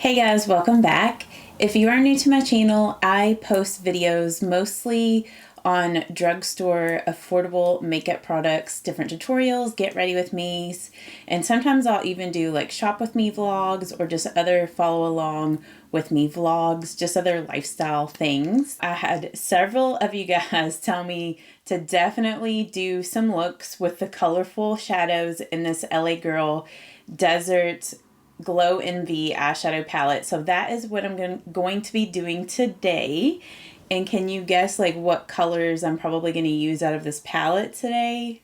Hey guys, welcome back. If you are new to my channel, I post videos mostly on drugstore affordable makeup products, different tutorials, get ready with me's, and sometimes I'll even do like shop with me vlogs or just other follow along with me vlogs, just other lifestyle things. I had several of you guys tell me to definitely do some looks with the colorful shadows in this LA Girl Desert Glow Envy eyeshadow palette. So that is what I'm going to be doing today. And can you guess like what colors I'm probably going to use out of this palette today?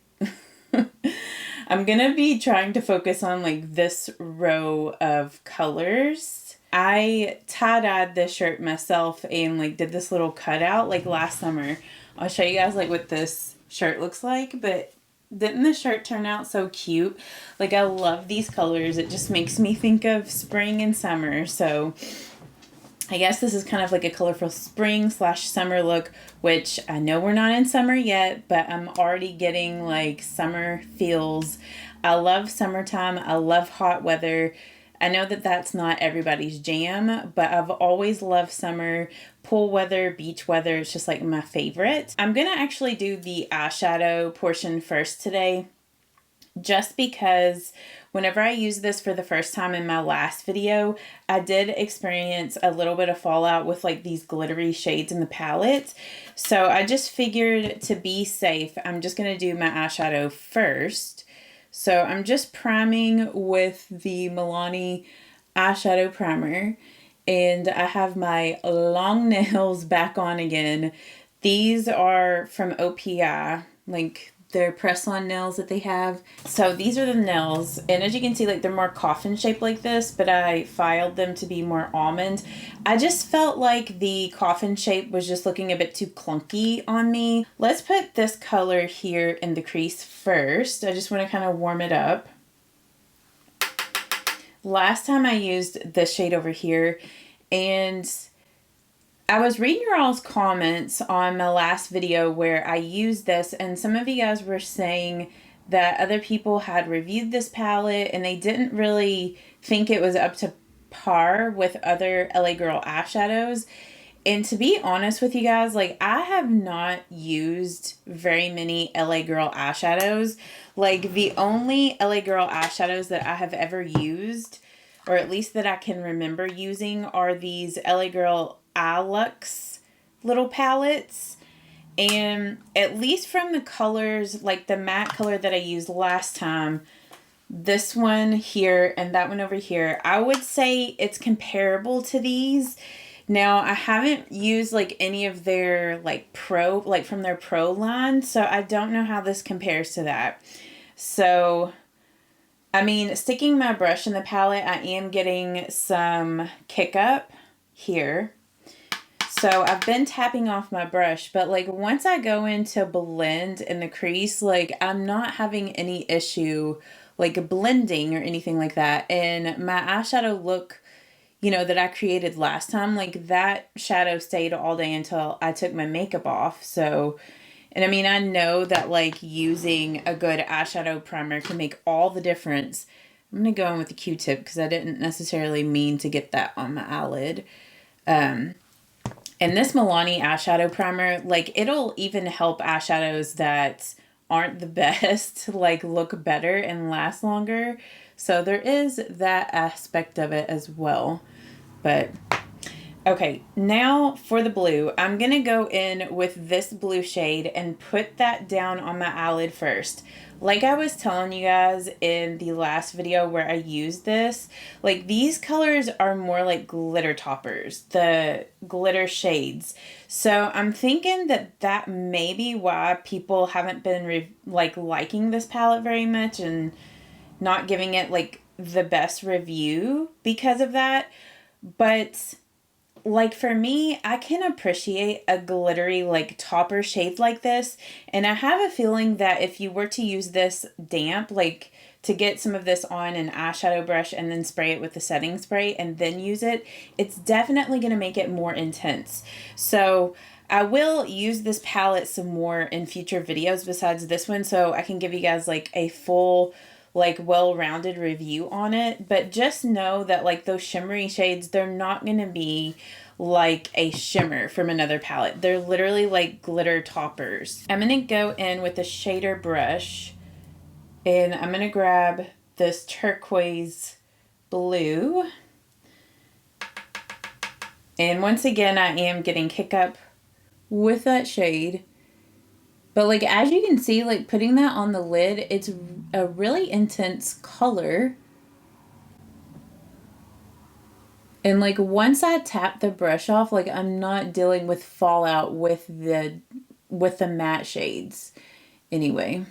I'm going to be trying to focus on like this row of colors. I tie-dyed this shirt myself and like did this little cutout like last summer. I'll show you guys like what this shirt looks like, but didn't the shirt turn out so cute? Like, I love these colors. It just makes me think of spring and summer. So I guess this is kind of like a colorful spring / summer look, which I know we're not in summer yet, but I'm already getting like summer feels. I love summertime. I love hot weather. I know that that's not everybody's jam, but I've always loved summer, pool weather, beach weather. It's just like my favorite. I'm going to actually do the eyeshadow portion first today, just because whenever I used this for the first time in my last video, I did experience a little bit of fallout with like these glittery shades in the palette. So I just figured to be safe, I'm just going to do my eyeshadow first. So I'm just priming with the Milani eyeshadow primer, and I have my long nails back on again. These are from OPI, like they're press-on nails that they have. So these are the nails, and as you can see, like they're more coffin shaped like this, but I filed them to be more almond. I just felt like the coffin shape was just looking a bit too clunky on me. Let's put this color here in the crease first. I just want to kind of warm it up. Last time I used this shade over here, and I was reading your all's comments on my last video where I used this, and some of you guys were saying that other people had reviewed this palette and they didn't really think it was up to par with other LA Girl eyeshadows. And to be honest with you guys, like I have not used very many LA Girl eyeshadows. Like the only LA Girl eyeshadows that I have ever used, or at least that I can remember using, are these LA Girl Luxe little palettes. And at least from the colors, like the matte color that I used last time, this one here and that one over here, I would say it's comparable to these. Now, I haven't used like any of their like pro, like from their pro line, so I don't know how this compares to that. So I mean, sticking my brush in the palette, I am getting some kick up here. So I've been tapping off my brush, but like once I go into blend in the crease, like I'm not having any issue like blending or anything like that. And my eyeshadow look, you know, that I created last time, like that shadow stayed all day until I took my makeup off. So, and I mean, I know that like using a good eyeshadow primer can make all the difference. I'm going to go in with the Q-tip because I didn't necessarily mean to get that on my eyelid. And this Milani eyeshadow primer, like it'll even help eyeshadows that aren't the best, like look better and last longer. So there is that aspect of it as well. But okay, now for the blue, I'm going to go in with this blue shade and put that down on my eyelid first. Like I was telling you guys in the last video where I used this, like these colors are more like glitter toppers, the glitter shades. So I'm thinking that that may be why people haven't been liking this palette very much and not giving it like the best review because of that. But like for me, I can appreciate a glittery like topper shade like this, and I have a feeling that if you were to use this damp, like to get some of this on an eyeshadow brush and then spray it with the setting spray and then use it, it's definitely going to make it more intense. So I will use this palette some more in future videos besides this one, so I can give you guys like a full like well-rounded review on it, but just know that like those shimmery shades, they're not going to be like a shimmer from another palette. They're literally like glitter toppers. I'm going to go in with a shader brush, and I'm going to grab this turquoise blue. And once again, I am getting kick up with that shade. But like, as you can see, like putting that on the lid, it's a really intense color. And like once I tap the brush off, like I'm not dealing with fallout with the matte shades anyway.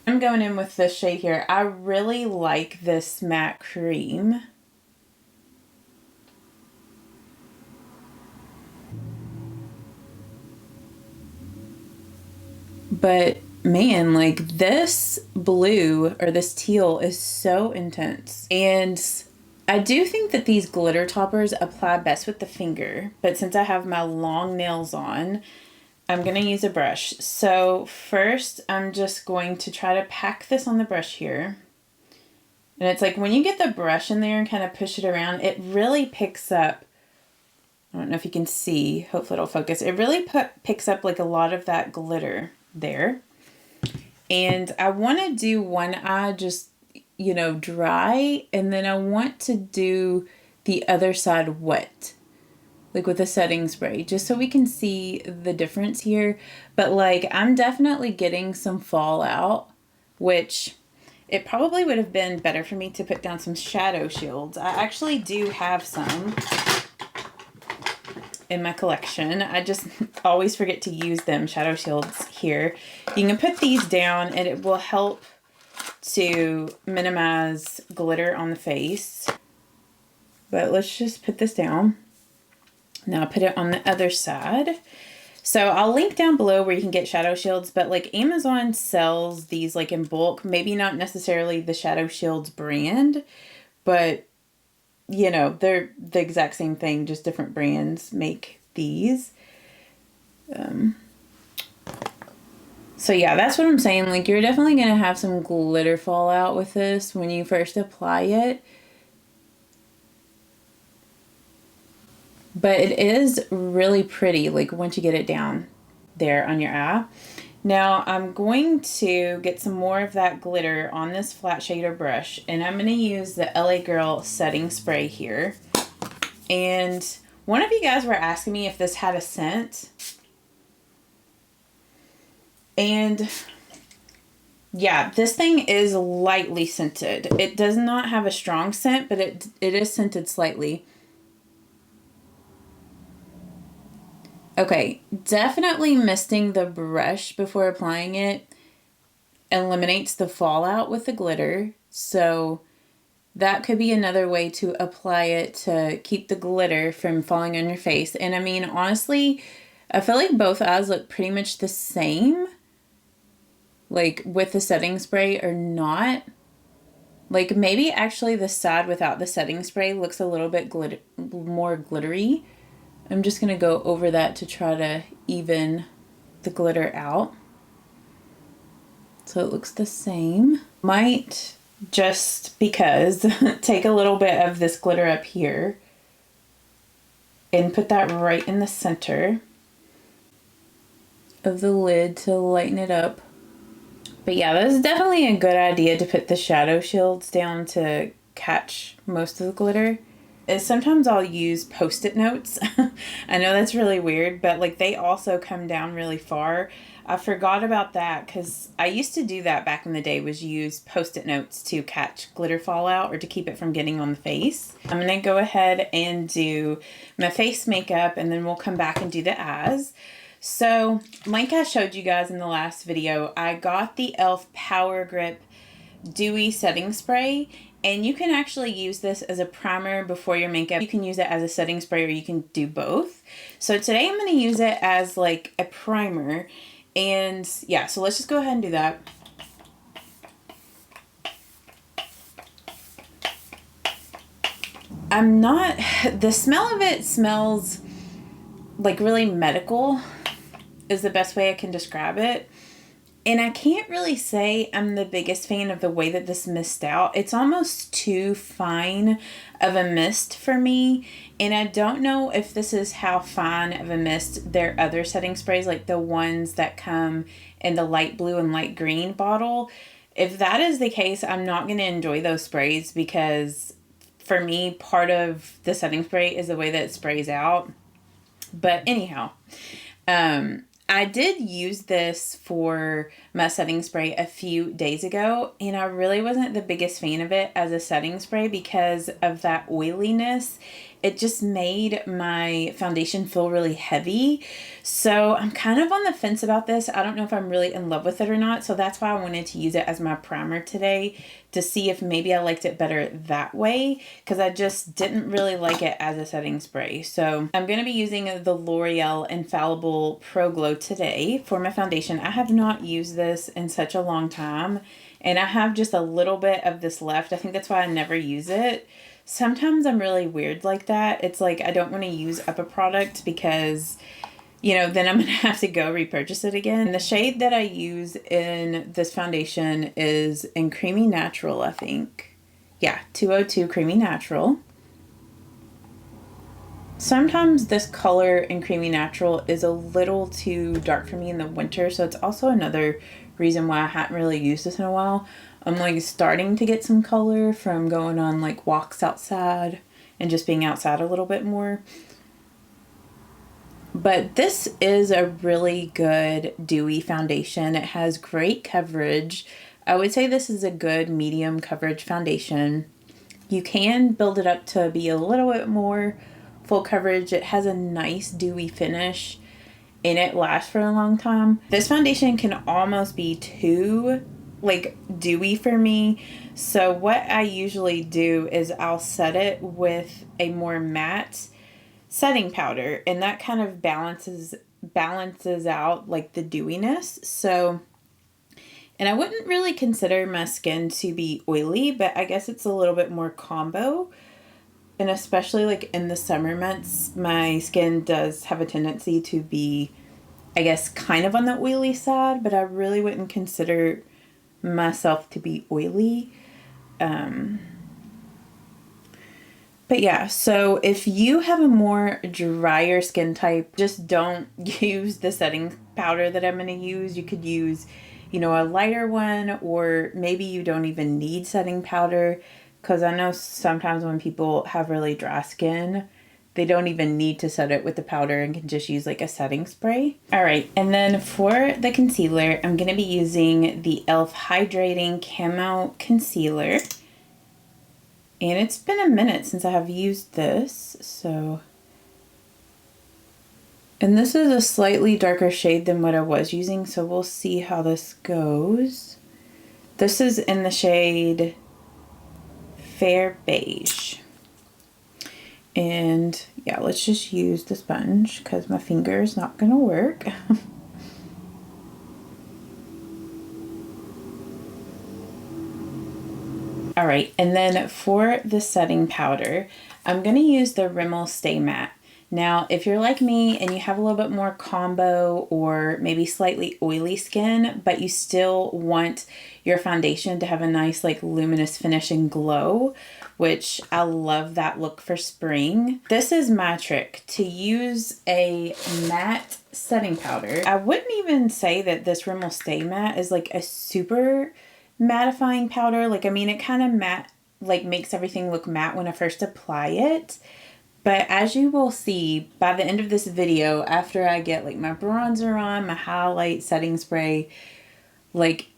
I'm going in with this shade here. I really like this matte cream. But man, like this blue or this teal is so intense. And I do think that these glitter toppers apply best with the finger, but since I have my long nails on, I'm going to use a brush. So first, I'm just going to try to pack this on the brush here. And it's like when you get the brush in there and kind of push it around, it really picks up. I don't know if you can see, hopefully it'll focus. It really picks up like a lot of that glitter there. And I want to do one eye just, you know, dry, and then I want to do the other side wet, like with a setting spray, just so we can see the difference here. But like I'm definitely getting some fallout, which it probably would have been better for me to put down some shadow shields. I actually do have some in my collection. I just always forget to use them, shadow shields here. You can put these down and it will help to minimize glitter on the face. But let's just put this down. Now put it on the other side. So I'll link down below where you can get shadow shields, but like Amazon sells these like in bulk, maybe not necessarily the Shadow Shields brand, but you know, they're the exact same thing, just different brands make these. So yeah, that's what I'm saying. Like you're definitely going to have some glitter fallout with this when you first apply it. But it is really pretty, like once you get it down there on your eye. Now I'm going to get some more of that glitter on this flat shader brush, and I'm going to use the LA Girl setting spray here. And one of you guys were asking me if this had a scent. And yeah, this thing is lightly scented. It does not have a strong scent, but it is scented slightly. Okay, definitely misting the brush before applying it eliminates the fallout with the glitter. So that could be another way to apply it to keep the glitter from falling on your face. And I mean, honestly, I feel like both eyes look pretty much the same, like with the setting spray or not. Like maybe actually the side without the setting spray looks a little bit more glittery. I'm just going to go over that to try to even the glitter out. So it looks the same. Might just because take a little bit of this glitter up here and put that right in the center of the lid to lighten it up. But yeah, this is definitely a good idea to put the shadow shields down to catch most of the glitter. Is sometimes I'll use Post-it notes. I know that's really weird, but like they also come down really far. I forgot about that because I used to do that back in the day, was use Post-it notes to catch glitter fallout or to keep it from getting on the face. I'm going to go ahead and do my face makeup, and then we'll come back and do the eyes. So like I showed you guys in the last video, I got the e.l.f. Power Grip Dewy Setting Spray. And you can actually use this as a primer before your makeup. You can use it as a setting spray, or you can do both. So today I'm going to use it as like a primer. And yeah, so let's just go ahead and do that. The smell of it smells like really medical is the best way I can describe it. And I can't really say I'm the biggest fan of the way that this missed out. It's almost too fine of a mist for me. And I don't know if this is how fine of a mist their other setting sprays, like the ones that come in the light blue and light green bottle. If that is the case, I'm not going to enjoy those sprays because for me, part of the setting spray is the way that it sprays out. But anyhow, I did use this for my setting spray a few days ago, and I really wasn't the biggest fan of it as a setting spray because of that oiliness. It just made my foundation feel really heavy. So I'm kind of on the fence about this. I don't know if I'm really in love with it or not. So that's why I wanted to use it as my primer today to see if maybe I liked it better that way, because I just didn't really like it as a setting spray. So I'm going to be using the L'Oreal Infallible Pro Glow today for my foundation. I have not used this in such a long time, and I have just a little bit of this left. I think that's why I never use it. Sometimes I'm really weird like that. It's like I don't want to use up a product because, you know, then I'm going to have to go repurchase it again. And the shade that I use in this foundation is in Creamy Natural, I think. Yeah, 202 Creamy Natural. Sometimes this color in Creamy Natural is a little too dark for me in the winter, so it's also another reason why I hadn't really used this in a while. I'm like starting to get some color from going on like walks outside and just being outside a little bit more. But this is a really good dewy foundation. It has great coverage. I would say this is a good medium coverage foundation. You can build it up to be a little bit more full coverage. It has a nice dewy finish and it lasts for a long time. This foundation can almost be too like dewy for me. So what I usually do is I'll set it with a more matte setting powder, and that kind of balances out like the dewiness. So, and I wouldn't really consider my skin to be oily, but I guess it's a little bit more combo. And especially like in the summer months, my skin does have a tendency to be, I guess, kind of on the oily side, but I really wouldn't consider myself to be oily. But yeah, so if you have a more drier skin type, just don't use the setting powder that I'm going to use. You could use, you know, a lighter one, or maybe you don't even need setting powder, because I know sometimes when people have really dry skin, they don't even need to set it with the powder and can just use like a setting spray. All right, and then for the concealer, I'm going to be using the e.l.f. Hydrating Camo Concealer. And it's been a minute since I have used this, so. And this is a slightly darker shade than what I was using, so we'll see how this goes. This is in the shade Fair Beige. And yeah, let's just use the sponge because my finger is not going to work. All right, and then for the setting powder, I'm going to use the Rimmel Stay Matte. Now, if you're like me and you have a little bit more combo or maybe slightly oily skin, but you still want your foundation to have a nice like luminous finish and glow, which I love that look for spring. This is my trick, to use a matte setting powder. I wouldn't even say that this Rimmel Stay Matte is like a super mattifying powder. Like, I mean, it kind of matte, like makes everything look matte when I first apply it. But as you will see by the end of this video, after I get like my bronzer on, my highlight, setting spray, like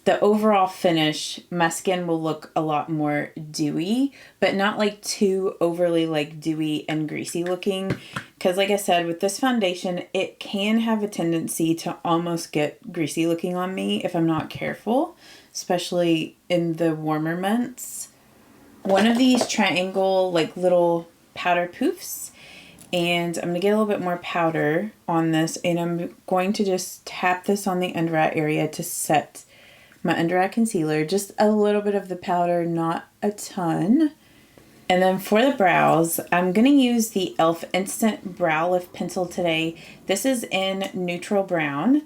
the overall finish, my skin will look a lot more dewy, but not like too overly like dewy and greasy looking. Because like I said, with this foundation, it can have a tendency to almost get greasy looking on me if I'm not careful, especially in the warmer months. One of these triangle like little powder poofs, and I'm going to get a little bit more powder on this, and I'm going to just tap this on the under eye area to set my under eye concealer. Just a little bit of the powder, not a ton. And then for the brows, I'm going to use the e.l.f. Instant Brow Lift Pencil today. This is in Neutral Brown.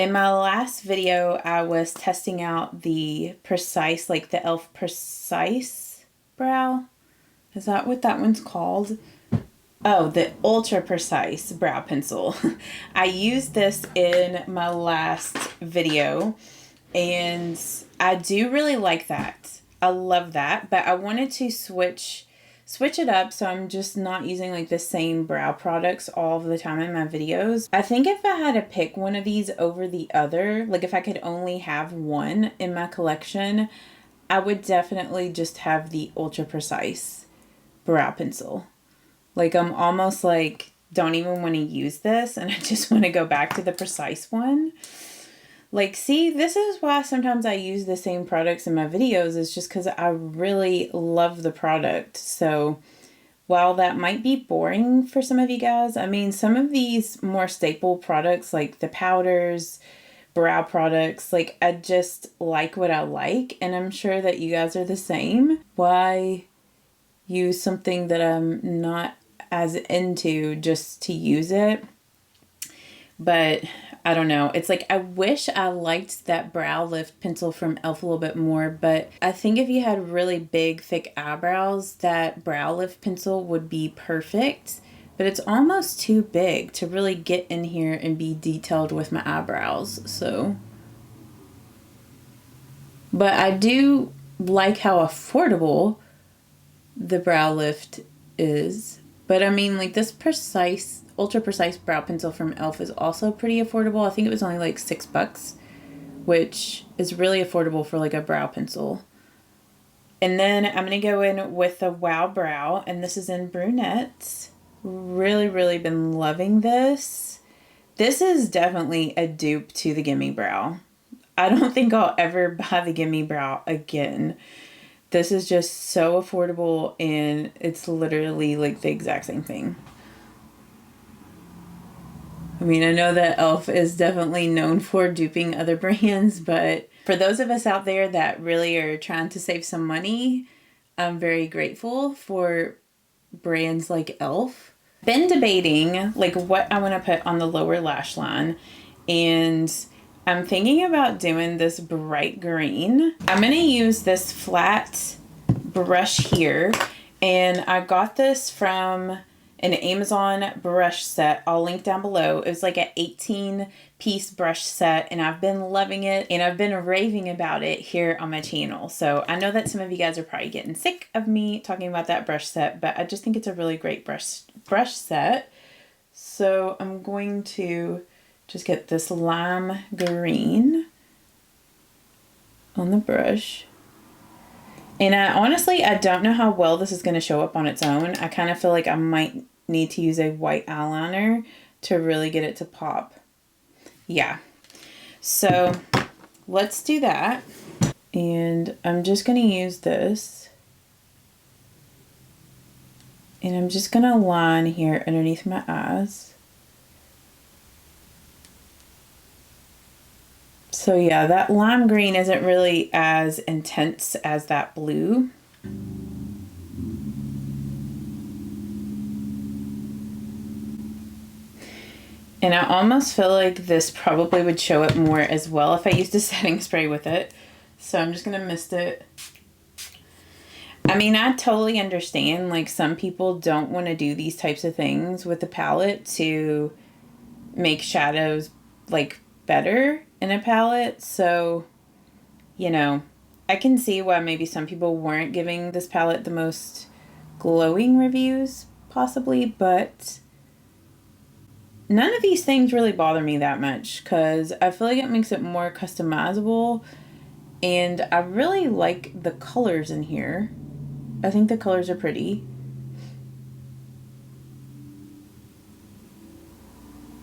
In my last video, I was testing out the Precise, like the e.l.f. Precise brow. Is that what that one's called? Oh, the Ultra Precise brow pencil. I used this in my last video, and I do really like that. I love that, but I wanted to switch it up, so I'm just not using like the same brow products all of the time in my videos. I think if I had to pick one of these over the other, like if I could only have one in my collection, I would definitely just have the Ultra Precise brow pencil. Like I'm almost like, don't even want to use this, and I just want to go back to the Precise one. Like, see, this is why sometimes I use the same products in my videos, is just because I really love the product. So while that might be boring for some of you guys, I mean, some of these more staple products like the powders, brow products, like I just like what I like, and I'm sure that you guys are the same. Why use something that I'm not as into just to use it? But I don't know. It's like I wish I liked that brow lift pencil from e.l.f. a little bit more, but I think if you had really big, thick eyebrows, that brow lift pencil would be perfect. But it's almost too big to really get in here and be detailed with my eyebrows. So, but I do like how affordable the brow lift is. But I mean, like this Precise, Ultra Precise brow pencil from e.l.f. is also pretty affordable. I think it was only like $6, which is really affordable for like a brow pencil. And then I'm going to go in with the Wow Brow, and this is in brunettes. Really, really been loving this. This is definitely a dupe to the Gimme Brow. I don't think I'll ever buy the Gimme Brow again. This is just so affordable, and it's literally like the exact same thing. I mean, I know that e.l.f. is definitely known for duping other brands, but for those of us out there that really are trying to save some money, I'm very grateful for brands like e.l.f. Been debating like what I want to put on the lower lash line, and I'm thinking about doing this bright green. I'm going to use this flat brush here, and I got this from an Amazon brush set. I'll link down below. It was like an 18-piece brush set, and I've been loving it, and I've been raving about it here on my channel. So I know that some of you guys are probably getting sick of me talking about that brush set, but I just think it's a really great brush set. So I'm going to just get this lime green on the brush. And honestly, I don't know how well this is going to show up on its own. I kind of feel like I might need to use a white eyeliner to really get it to pop. Yeah. So let's do that. And I'm just going to use this. And I'm just going to line here underneath my eyes. So yeah, that lime green isn't really as intense as that blue. And I almost feel like this probably would show up more as well if I used a setting spray with it. So I'm just going to mist it. I mean, I totally understand, like some people don't want to do these types of things with the palette to make shadows like better in a palette. So, you know, I can see why maybe some people weren't giving this palette the most glowing reviews, possibly, but none of these things really bother me that much because I feel like it makes it more customizable, and I really like the colors in here. I think the colors are pretty.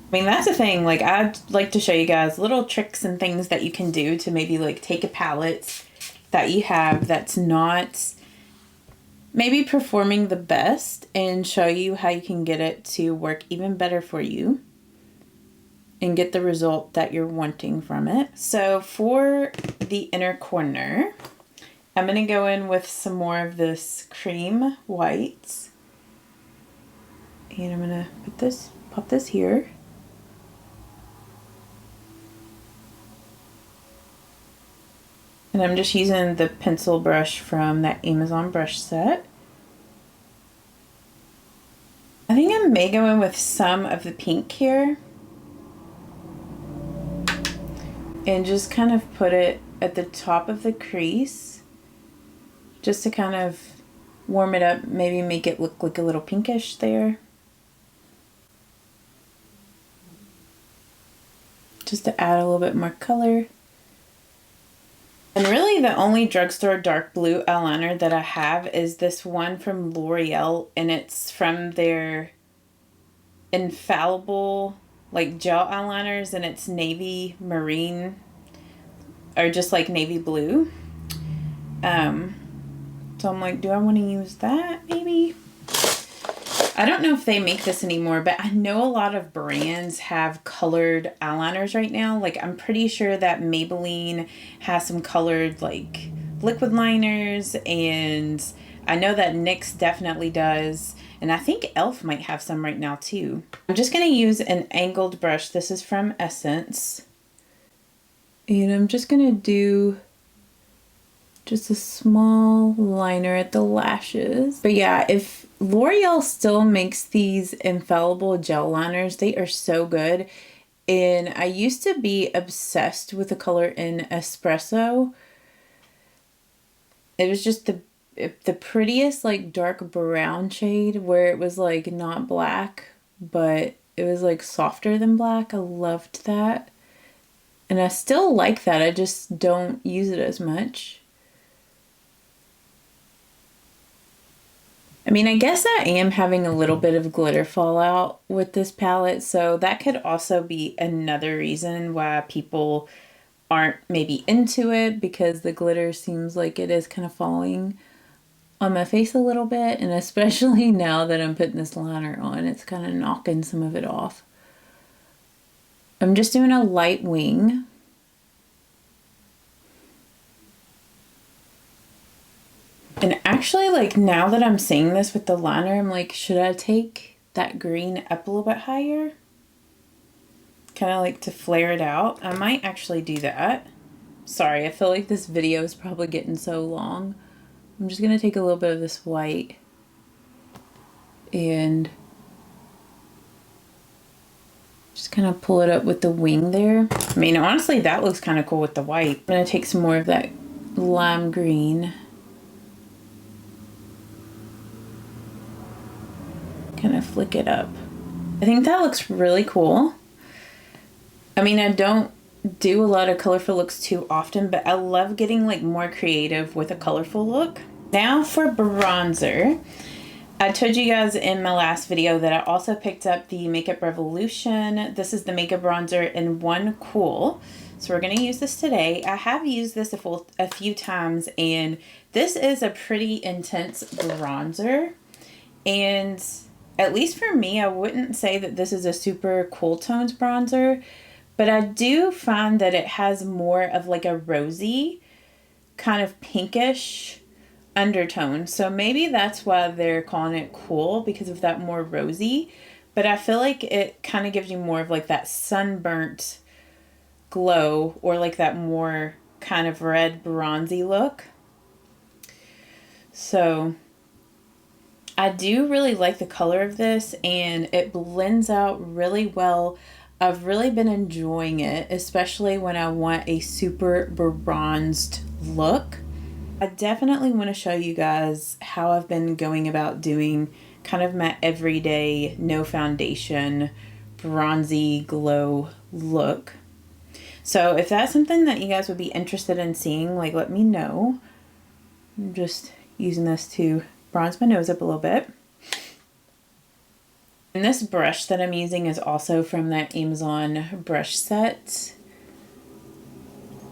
I mean, that's the thing, like, I'd like to show you guys little tricks and things that you can do to maybe, like, take a palette that you have that's not maybe performing the best and show you how you can get it to work even better for you and get the result that you're wanting from it. So for the inner corner, I'm going to go in with some more of this cream white. And I'm going to pop this here. And I'm just using the pencil brush from that Amazon brush set. I think I may go in with some of the pink here. And just kind of put it at the top of the crease. Just to kind of warm it up, maybe make it look like a little pinkish there. Just to add a little bit more color. And really the only Drugstore dark blue eyeliner that I have is this one from L'Oreal, and it's from their infallible like gel eyeliners, and it's navy marine, or just like navy blue. So I'm like, do I want to use that maybe? I don't know if they make this anymore, but I know a lot of brands have colored eyeliners right now. Like I'm pretty sure that Maybelline has some colored like liquid liners, and I know that NYX definitely does. And I think e.l.f. might have some right now too. I'm just going to use an angled brush. This is from Essence. And I'm just going to do just a small liner at the lashes. But yeah, if L'Oreal still makes these infallible gel liners, they are so good. And I used to be obsessed with the color in Espresso. It was just the prettiest like dark brown shade where it was like not black, but it was like softer than black. I loved that. And I still like that. I just don't use it as much. I mean, I guess I am having a little bit of glitter fallout with this palette, so that could also be another reason why people aren't maybe into it, because the glitter seems like it is kind of falling on my face a little bit, and especially now that I'm putting this liner on, it's kind of knocking some of it off. I'm just doing a light wing. And actually, like, now that I'm seeing this with the liner, I'm like, should I take that green up a little bit higher? Kind of like to flare it out. I might actually do that. Sorry, I feel like this video is probably getting so long. I'm just going to take a little bit of this white and just kind of pull it up with the wing there. I mean, honestly, that looks kind of cool with the white. I'm going to take some more of that lime green. Kind of flick it up. I think that looks really cool. I mean, I don't do a lot of colorful looks too often, but I love getting like more creative with a colorful look. Now for bronzer. I told you guys in my last video that I also picked up the Makeup Revolution. This is the makeup bronzer in One Cool. So we're going to use this today. I have used this a few times, and this is a pretty intense bronzer. And at least for me, I wouldn't say that this is a super cool tones bronzer, but I do find that it has more of like a rosy, kind of pinkish undertone. So maybe that's why they're calling it cool, because of that more rosy. But I feel like it kind of gives you more of like that sunburnt glow, or like that more kind of red bronzy look. So I do really like the color of this, and it blends out really well. I've really been enjoying it, especially when I want a super bronzed look. I definitely want to show you guys how I've been going about doing kind of my everyday, no foundation, bronzy glow look. So if that's something that you guys would be interested in seeing, like, let me know. I'm just using this to bronze my nose up a little bit. And this brush that I'm using is also from that Amazon brush set,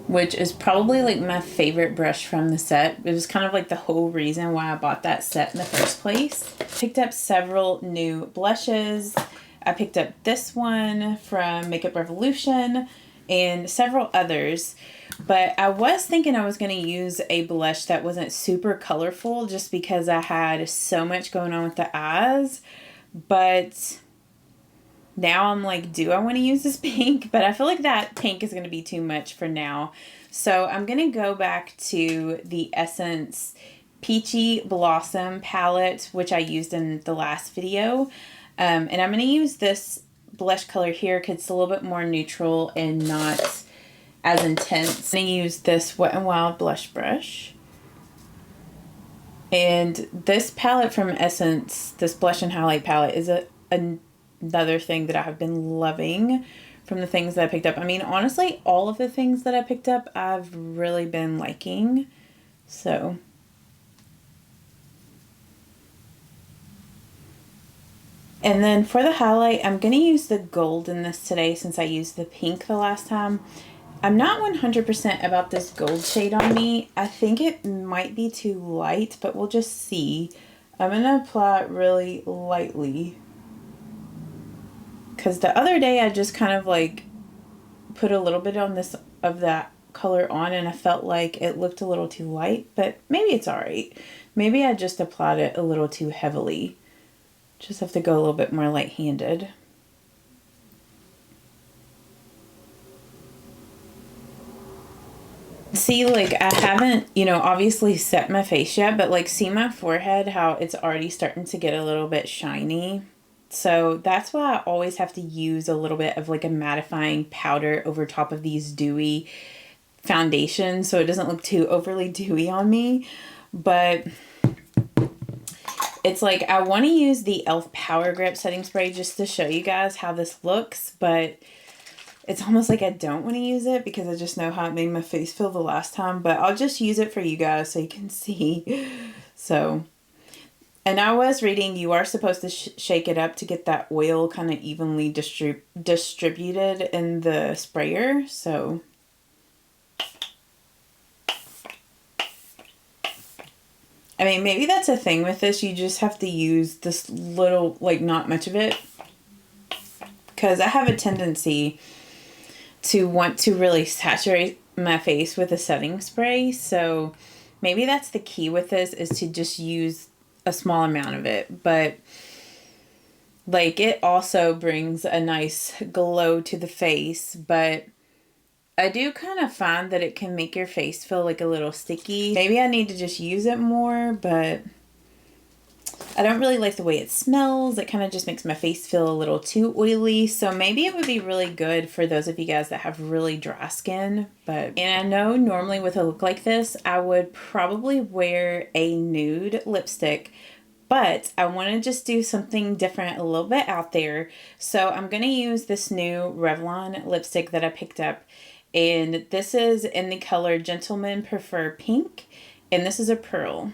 which is probably like my favorite brush from the set. It was kind of like the whole reason why I bought that set in the first place. Picked up several new blushes. I picked up this one from Makeup Revolution and several others. But I was thinking I was going to use a blush that wasn't super colorful, just because I had so much going on with the eyes. But now I'm like, do I want to use this pink? But I feel like that pink is going to be too much for now. So I'm going to go back to the Essence Peachy Blossom palette, which I used in the last video. And I'm going to use this blush color here because it's a little bit more neutral and not as intense. I'm going to use this Wet n Wild blush brush. And this palette from Essence, this blush and highlight palette, is another thing that I have been loving from the things that I picked up. I mean, honestly, all of the things that I picked up, I've really been liking. So, and then for the highlight, I'm going to use the gold in this today since I used the pink the last time. I'm not 100% about this gold shade on me. I think it might be too light, but we'll just see. I'm going to apply it really lightly. Because the other day I just kind of like put a little bit on this of that color on and I felt like it looked a little too light, but maybe it's alright. Maybe I just applied it a little too heavily. Just have to go a little bit more light-handed. See, like, I haven't, you know, obviously set my face yet, but like, see my forehead, how it's already starting to get a little bit shiny. So that's why I always have to use a little bit of like a mattifying powder over top of these dewy foundations so it doesn't look too overly dewy on me. But it's like, I want to use the e.l.f. Power Grip setting spray just to show you guys how this looks, but it's almost like I don't want to use it because I just know how it made my face feel the last time, but I'll just use it for you guys so you can see. So, and I was reading you are supposed to shake it up to get that oil kind of evenly distributed in the sprayer. So, I mean, maybe that's a thing with this. You just have to use this little, like, not much of it. Because I have a tendency to want to really saturate my face with a setting spray. So maybe that's the key with this, is to just use a small amount of it. But like, it also brings a nice glow to the face, but I do kind of find that it can make your face feel like a little sticky. Maybe I need to just use it more, but I don't really like the way it smells. It kind of just makes my face feel a little too oily. So maybe it would be really good for those of you guys that have really dry skin. And I know normally with a look like this, I would probably wear a nude lipstick, but I want to just do something different, a little bit out there. So I'm going to use this new Revlon lipstick that I picked up. And this is in the color Gentlemen Prefer Pink. And this is a pearl.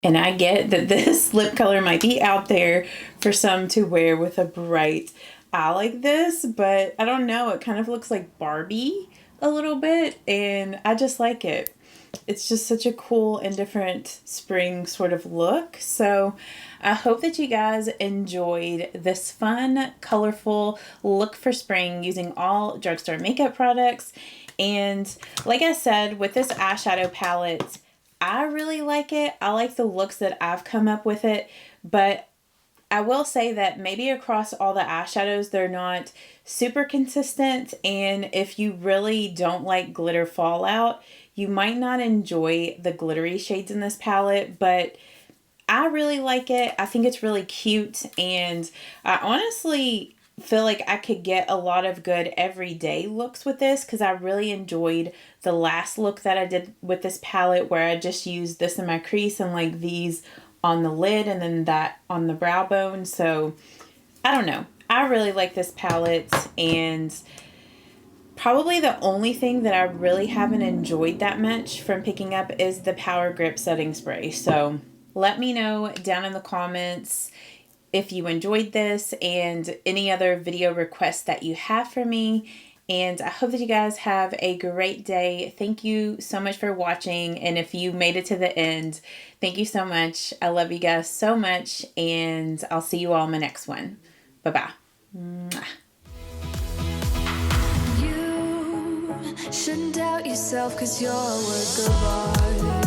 And I get that this lip color might be out there for some to wear with a bright eye like this, but I don't know. It kind of looks like Barbie a little bit, and I just like it. It's just such a cool and different spring sort of look. So I hope that you guys enjoyed this fun, colorful look for spring using all Drugstore makeup products. And like I said, with this eyeshadow palette, I really like it. I like the looks that I've come up with it, but I will say that maybe across all the eyeshadows, they're not super consistent. And if you really don't like glitter fallout, you might not enjoy the glittery shades in this palette, but I really like it. I think it's really cute. And I honestly feel like I could get a lot of good everyday looks with this, because I really enjoyed the last look that I did with this palette, where I just used this in my crease and like these on the lid and then that on the brow bone. So I don't know. I really like this palette, and probably the only thing that I really haven't enjoyed that much from picking up is the Power Grip setting spray. So let me know down in the comments if you enjoyed this and any other video requests that you have for me. And I hope that you guys have a great day. Thank you so much for watching. And if you made it to the end, thank you so much. I love you guys so much. And I'll see you all in my next one. Bye-bye. You shouldn't doubt yourself, 'cause you're a work of art.